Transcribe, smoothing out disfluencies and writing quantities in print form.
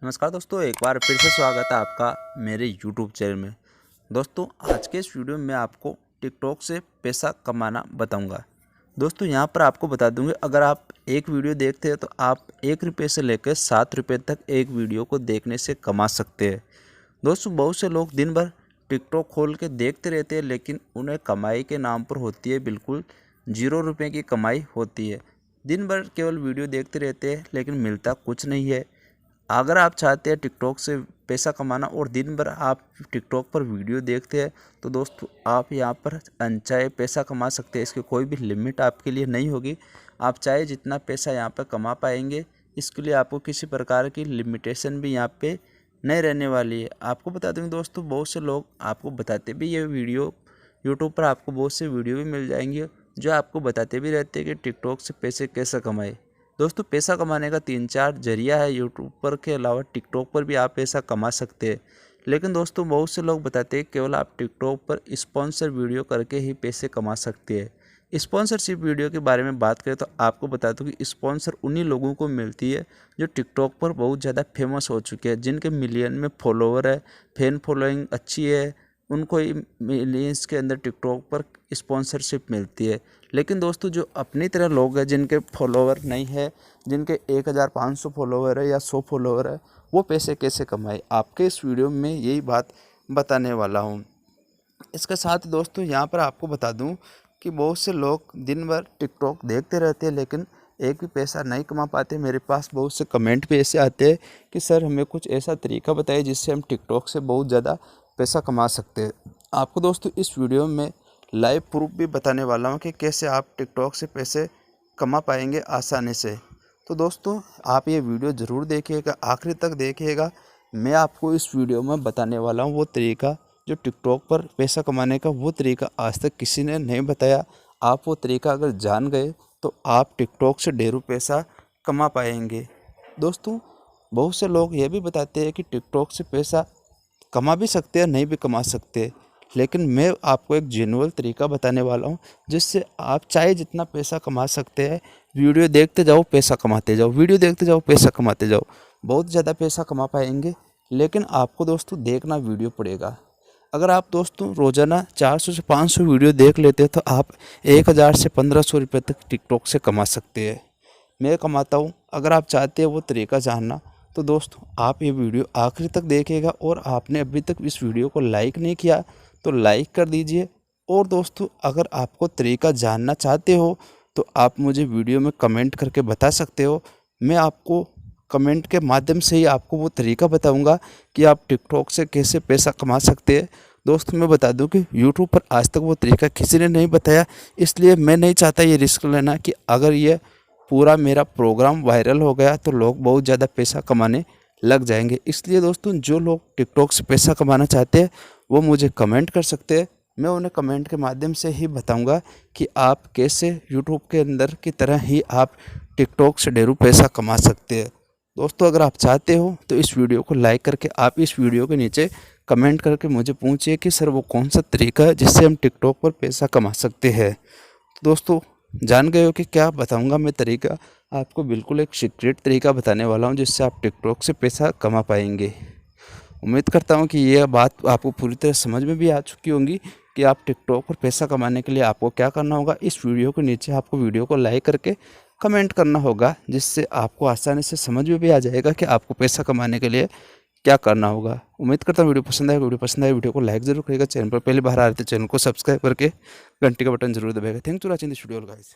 नमस्कार दोस्तों, एक बार फिर से स्वागत है आपका मेरे YouTube चैनल में। दोस्तों, आज के इस वीडियो में मैं आपको टिकटॉक से पैसा कमाना बताऊंगा। दोस्तों, यहाँ पर आपको बता दूंगा, अगर आप एक वीडियो देखते हैं तो आप 1 रुपये से लेकर 7 रुपये तक एक वीडियो को देखने से कमा सकते हैं। दोस्तों, बहुत से लोग दिन भर टिकटॉक खोल के देखते रहते हैं, लेकिन उन्हें कमाई के नाम पर होती है बिल्कुल 0 रुपये की कमाई होती है। दिन भर केवल वीडियो देखते रहते हैं, लेकिन मिलता कुछ नहीं है। अगर आप चाहते हैं टिकटॉक से पैसा कमाना और दिन भर आप टिकटॉक पर वीडियो देखते हैं, तो दोस्तों आप यहाँ पर अनचाहे पैसा कमा सकते हैं। इसकी कोई भी लिमिट आपके लिए नहीं होगी। आप चाहे जितना पैसा यहाँ पर कमा पाएंगे। इसके लिए आपको किसी प्रकार की लिमिटेशन भी यहाँ पे नहीं रहने वाली है। आपको बता दूँ दोस्तों, बहुत से लोग आपको बताते भी ये वीडियो यूट्यूब पर आपको बहुत से वीडियो भी मिल जाएंगे जो आपको बताते भी रहते हैं कि टिकटॉक से पैसे कैसे कमाए। दोस्तों, पैसा कमाने का 3-4 जरिया है। यूट्यूब पर के अलावा टिकटॉक पर भी आप पैसा कमा सकते हैं। लेकिन दोस्तों, बहुत से लोग बताते हैं केवल आप टिकटॉक पर स्पॉन्सर वीडियो करके ही पैसे कमा सकते हैं। स्पॉन्सरशिप वीडियो के बारे में बात करें तो आपको बता दूं कि स्पॉन्सर उन्हीं लोगों को मिलती है जो टिकटॉक पर बहुत ज़्यादा फेमस हो चुके हैं, जिनके मिलियन में फॉलोवर है, फैन फॉलोइंग अच्छी है, उनको ही मिलियंस के अंदर टिकटॉक पर स्पॉन्सरशिप मिलती है। लेकिन दोस्तों, जो अपनी तरह लोग हैं जिनके फॉलोवर नहीं है, जिनके 1500 फॉलोवर है या 100 फॉलोवर है, वो पैसे कैसे कमाए, आपके इस वीडियो में यही बात बताने वाला हूँ। इसके साथ दोस्तों, यहाँ पर आपको बता दूँ कि बहुत से लोग दिन भर टिकटॉक देखते रहते हैं, लेकिन एक भी पैसा नहीं कमा पाते। मेरे पास बहुत से कमेंट भी ऐसे आते हैं कि सर हमें कुछ ऐसा तरीका बताइए जिससे हम टिकटॉक से बहुत ज़्यादा पैसा कमा सकते हैं। आपको दोस्तों इस वीडियो में लाइव प्रूफ भी बताने वाला हूँ कि कैसे आप टिकटॉक से पैसे कमा पाएंगे आसानी से। तो दोस्तों, आप ये वीडियो ज़रूर देखिएगा, आखिरी तक देखिएगा। मैं आपको इस वीडियो में बताने वाला हूँ वो तरीका जो टिकटॉक पर पैसा कमाने का, वो तरीका आज तक किसी ने नहीं बताया। आप वो तरीका अगर जान गए तो आप टिकटॉक से ढेरों पैसा कमा पाएंगे। दोस्तों, बहुत से लोग ये भी बताते हैं कि टिकटॉक से पैसा कमा भी सकते हैं, नहीं भी कमा सकते, लेकिन मैं आपको एक जेन्युइन तरीका बताने वाला हूं जिससे आप चाहे जितना पैसा कमा सकते हैं। वीडियो देखते जाओ, पैसा कमाते जाओ, वीडियो देखते जाओ, पैसा कमाते जाओ, बहुत ज़्यादा पैसा कमा पाएंगे। लेकिन आपको दोस्तों देखना वीडियो पड़ेगा। अगर आप दोस्तों रोज़ाना 400 से 500 वीडियो देख लेते हैं तो आप 1000 से 1500 रुपये तक टिकटॉक से कमा सकते हैं। मैं कमाता हूँ। अगर आप चाहते हैं वो तरीका जानना तो दोस्तों आप ये वीडियो आखिरी तक देखिएगा, और आपने अभी तक इस वीडियो को लाइक नहीं किया तो लाइक कर दीजिए। और दोस्तों, अगर आपको तरीका जानना चाहते हो तो आप मुझे वीडियो में कमेंट करके बता सकते हो। मैं आपको कमेंट के माध्यम से ही आपको वो तरीका बताऊंगा कि आप टिकटॉक से कैसे पैसा कमा सकते हैं। दोस्तों, मैं बता दूं कि यूट्यूब पर आज तक वो तरीका किसी ने नहीं बताया, इसलिए मैं नहीं चाहता ये रिस्क लेना कि अगर ये पूरा मेरा प्रोग्राम वायरल हो गया तो लोग बहुत ज़्यादा पैसा कमाने लग जाएंगे। इसलिए दोस्तों, जो लोग टिकटॉक से पैसा कमाना चाहते हैं वो मुझे कमेंट कर सकते हैं। मैं उन्हें कमेंट के माध्यम से ही बताऊंगा कि आप कैसे यूट्यूब के अंदर की तरह ही आप टिकटॉक से ढेरों पैसा कमा सकते हैं। दोस्तों, अगर आप चाहते हो तो इस वीडियो को लाइक करके आप इस वीडियो के नीचे कमेंट करके मुझे पूछिए कि सर वो कौन सा तरीका है जिससे हम टिकटॉक पर पैसा कमा सकते हैं। तो दोस्तों, जान गए हो कि क्या बताऊंगा मैं तरीका। आपको बिल्कुल एक सीक्रेट तरीका बताने वाला हूं जिससे आप टिकटॉक से पैसा कमा पाएंगे। उम्मीद करता हूं कि यह बात आपको पूरी तरह समझ में भी आ चुकी होंगी कि आप टिकटॉक पर पैसा कमाने के लिए आपको क्या करना होगा। इस वीडियो के नीचे आपको वीडियो को लाइक करके कमेंट करना होगा, जिससे आपको आसानी से समझ में भी आ जाएगा कि आपको पैसा कमाने के लिए क्या करना होगा। उम्मीद करता हूँ वीडियो पसंद आएगा। वीडियो पसंद आए वीडियो को लाइक जरूर करिएगा। चैनल पर पहली बार आ रहे थे चैनल को सब्सक्राइब करके घंटी का बटन जरूर दबाएगा। Thank you for watching this video guys.